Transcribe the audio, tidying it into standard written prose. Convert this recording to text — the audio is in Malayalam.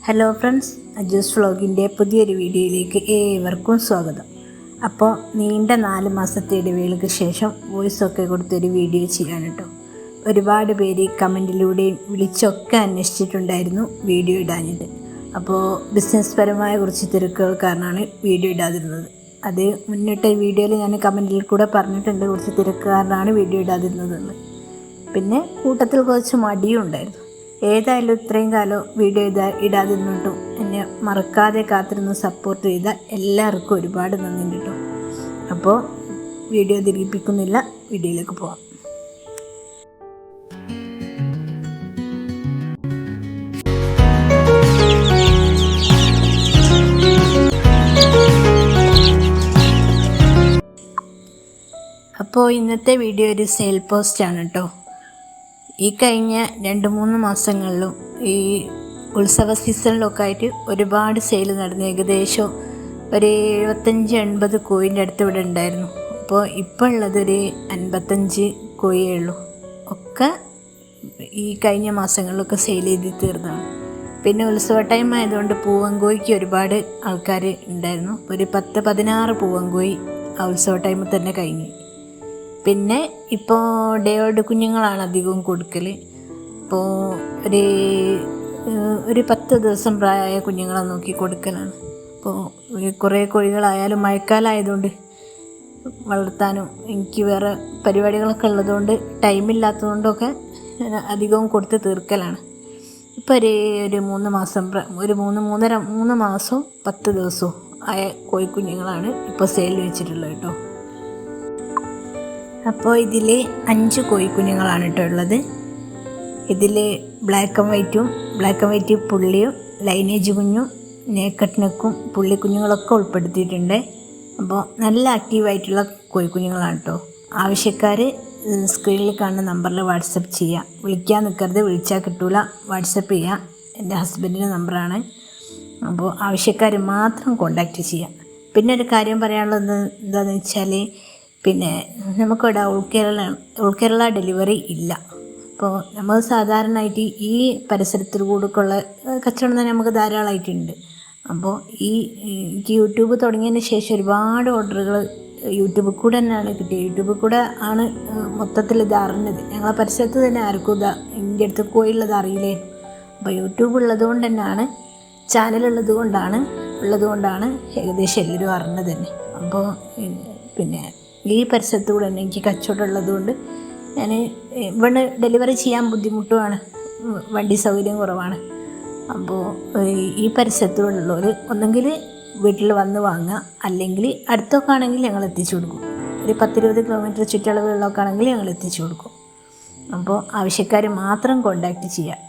ഹലോ ഫ്രണ്ട്സ്, അജൂസ് വ്ളോഗിൻ്റെ പുതിയൊരു വീഡിയോയിലേക്ക് ഏവർക്കും സ്വാഗതം. അപ്പോൾ നീണ്ട 4 മാസത്തെ ഇടവേളയ്ക്ക് ശേഷം വോയിസൊക്കെ കൊടുത്തൊരു വീഡിയോ ചെയ്യാൻ കേട്ടോ. ഒരുപാട് പേര് കമൻറ്റിലൂടെയും വിളിച്ചൊക്കെ അന്വേഷിച്ചിട്ടുണ്ടായിരുന്നു വീഡിയോ ഇടാനിട്ട്. അപ്പോൾ ബിസിനസ് പരമായ കുറച്ച് തിരക്കുകൾ കാരണമാണ് വീഡിയോ ഇടാതിരുന്നത്. അത് മുന്നിട്ട വീഡിയോയിൽ ഞാൻ കമൻറ്റിൽ കൂടെ പറഞ്ഞിട്ടുണ്ട്, കുറച്ച് തിരക്ക് കാരണമാണ് വീഡിയോ ഇടാതിരുന്നതെന്ന്. പിന്നെ കൂട്ടത്തിൽ കുറച്ച് മടിയും ഉണ്ടായിരുന്നു. ഏതായാലും ഇത്രയും കാലം വീഡിയോ ഇടാതിരുന്നിട്ടും എന്നെ മറക്കാതെ കാത്തിരുന്ന് സപ്പോർട്ട് ചെയ്ത എല്ലാവർക്കും ഒരുപാട് നന്ദിയുണ്ട് കേട്ടോ. അപ്പോൾ വീഡിയോ ദീർഘിപ്പിക്കുന്നില്ല, വീഡിയോയിലേക്ക് പോവാം. അപ്പോൾ ഇന്നത്തെ വീഡിയോ ഒരു സെയിൽ പോസ്റ്റാണ് കേട്ടോ. ഈ കഴിഞ്ഞ 2-3 മാസങ്ങളിലും ഈ ഉത്സവ സീസണിലൊക്കെ ആയിട്ട് ഒരുപാട് സെയിൽ നടന്നു. ഏകദേശം ഒരു 75-80 കോയിൻ്റെ അടുത്ത് ഇവിടെ ഉണ്ടായിരുന്നു. അപ്പോൾ ഇപ്പോൾ ഉള്ളതൊരു 55 കോയേ ഉള്ളൂ. ഒക്കെ ഈ കഴിഞ്ഞ മാസങ്ങളിലൊക്കെ സെയിൽ ചെയ്ത് തീർന്നതാണ്. പിന്നെ ഉത്സവ ടൈം ആയതുകൊണ്ട് പൂവൻകോഴിക്ക് ഒരുപാട് ആൾക്കാർ ഉണ്ടായിരുന്നു. ഒരു 10-16 പൂവൻകോഴി ആ ഉത്സവ ടൈമിൽ തന്നെ കഴിഞ്ഞു. പിന്നെ ഇപ്പോൾ ഡേ ഓൾഡ് കുഞ്ഞുങ്ങളാണ് അധികവും കൊടുക്കൽ. അപ്പോൾ ഒരു 10 ദിവസം പ്രായമായ കുഞ്ഞുങ്ങളെ നോക്കി കൊടുക്കലാണ്. അപ്പോൾ കുറേ കോഴികളായാലും മഴക്കാലമായതുകൊണ്ട് വളർത്താനും എനിക്ക് വേറെ പരിപാടികളൊക്കെ ഉള്ളതുകൊണ്ട് ടൈമില്ലാത്തതുകൊണ്ടൊക്കെ അധികവും കൊടുത്ത് തീർക്കലാണ്. ഇപ്പോൾ ഒരു 3 മാസം ഒരു 3 മാസവും 10 ദിവസവും ആയ കോഴിക്കുഞ്ഞുങ്ങളാണ് ഇപ്പോൾ സെയിൽ വെച്ചിട്ടുള്ളത് കേട്ടോ. അപ്പോൾ ഇതിൽ 5 കോഴിക്കുഞ്ഞുങ്ങളാണ് കേട്ടോ ഉള്ളത്. ഇതിൽ ബ്ലാക്ക് ആൻഡ് വൈറ്റ് പുള്ളിയും ലൈനേജ് കുഞ്ഞും നേക്കട്ട് നെക്കും പുള്ളിക്കുഞ്ഞുങ്ങളൊക്കെ ഉൾപ്പെടുത്തിയിട്ടുണ്ട്. അപ്പോൾ നല്ല ആക്റ്റീവായിട്ടുള്ള കോഴിക്കുഞ്ഞുങ്ങളാണ് കേട്ടോ. ആവശ്യക്കാർ സ്ക്രീനിൽ കാണുന്ന നമ്പറിൽ വാട്സപ്പ് ചെയ്യുക. വിളിക്കാൻ നിൽക്കരുത്, വിളിച്ചാൽ കിട്ടൂല, വാട്സപ്പ് ചെയ്യുക. എൻ്റെ ഹസ്ബൻഡിൻ്റെ നമ്പറാണ്. അപ്പോൾ ആവശ്യക്കാർ മാത്രം കോണ്ടാക്റ്റ് ചെയ്യുക. പിന്നെ ഒരു കാര്യം പറയാനുള്ളത് എന്താണെന്ന് വെച്ചാൽ, പിന്നെ നമുക്കിവിടെ ഓൾ കേരള ഡെലിവറി ഇല്ല. അപ്പോൾ നമ്മൾ സാധാരണയായിട്ട് ഈ പരിസരത്തിൽ കൂടെയുള്ള കച്ചവടം തന്നെ നമുക്ക് ധാരാളമായിട്ടുണ്ട്. അപ്പോൾ ഈ യൂട്യൂബ് തുടങ്ങിയതിന് ശേഷം ഒരുപാട് ഓർഡറുകൾ യൂട്യൂബിൽ കൂടെ തന്നെയാണ് കിട്ടിയത്. യൂട്യൂബിൽ കൂടെ ആണ് മൊത്തത്തിൽ ഇത് അറിഞ്ഞത്. ഞങ്ങളെ പരിസരത്ത് തന്നെ ആർക്കും എൻ്റെ അടുത്ത് കോഴിയുള്ളത് അറിയില്ലേ. അപ്പോൾ യൂട്യൂബ് ഉള്ളതുകൊണ്ട് തന്നെയാണ്, ചാനലുള്ളത് കൊണ്ടാണ് ഏകദേശം എല്ലാവരും അറിഞ്ഞത് തന്നെ. അപ്പോൾ പിന്നെ ഈ പരിസരത്തുകൂടെ തന്നെ എനിക്ക് കച്ചവടം ഉള്ളതുകൊണ്ട് ഞാൻ ഇവിടെ ഡെലിവറി ചെയ്യാൻ ബുദ്ധിമുട്ടുമാണ്, വണ്ടി സൗകര്യം കുറവാണ്. അപ്പോൾ ഈ പരിസരത്തുള്ളവർ ഒന്നെങ്കിൽ വീട്ടിൽ വന്ന് വാങ്ങുക, അല്ലെങ്കിൽ അടുത്തൊക്കെ ആണെങ്കിൽ ഞങ്ങൾ എത്തിച്ചു കൊടുക്കും. ഒരു 10-20 കിലോമീറ്റർ ചുറ്റളവിലുള്ളതൊക്കെ ആണെങ്കിൽ ഞങ്ങൾ എത്തിച്ചു കൊടുക്കും. അപ്പോൾ ആവശ്യക്കാർ മാത്രം കോണ്ടാക്റ്റ് ചെയ്യുക.